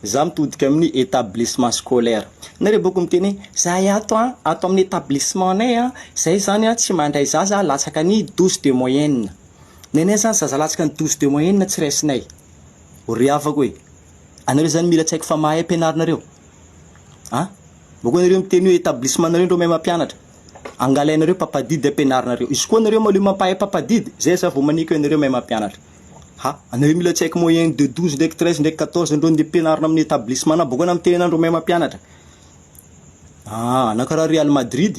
za mitodika amin'ny établissement scolaire. Nareo boko miteny zahay ato amin'ny établissement nay zay zany tsy mandray zaza latsaka ny 12 de moyenne. Nenay zany zaza latsaka ny 12 de moyenne tsy raisinay. Ry afako hoe anareo zany mila tsaiko fa mahay ampianarinareo. Boko nareo miteny hoe établissement nareo ndro mahay mampianatra. Angalainareo papadidy ampianarinareo. Izy koa nareo maloha mampahay papadidy, zay sa vao manika nareo mahay mampianatra. Anareo mila tsaiko moyenne de 12 ndraiky 13 ndraiky 14 ndro nde ampianarina amin'ny établissement na boko na miteny anandro mahay mampianatra. Ana karaha Real Madrid,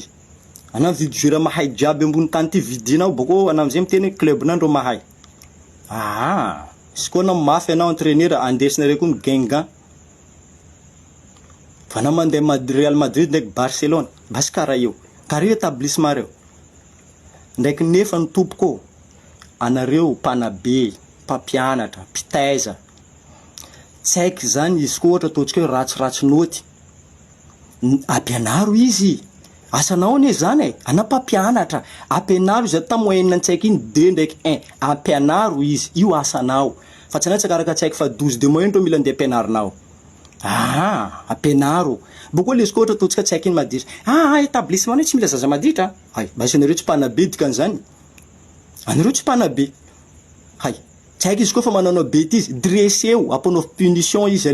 ana mividy joueur mahay jiaby ambony tany ty vidinao, boko ana amizay miteny club nandro mahay. Izy koa na mafy anao entraîneur andesinareo koa migengan. Fa na mandeha Real Madrid ndraiky Barcelone, basy karaha io. Karaha io établissement reo. Ndraiky nefa ny tompoko anareo mpanabe, mpampianatra, mpitaiza. Tsy haiko zany izy koa ohatra ataontsika hoe ratsiratsy noty. Ampianaro izy. Asanao ane zany ana mpampianatra. Ampianaro izy ata moyenne an-tsaiko iny 2 ndraiky 1. Ampianaro izy. Io asanao. Fa tsy anaty karaka tsaiko fa 12 de moyenne ro mila ndeha ampianarinao. Ampianaro. Boko le izy koa ohatra ataontsika tsaiko iny maditra. Établissement io tsy mila zaza maditra. Basy anareo tsy mpanabe dikan'izany. Anareo tsy mpanabe. Tsy haiko izy koa fa mananao bêtise, dressé eo, ampanao punition izy.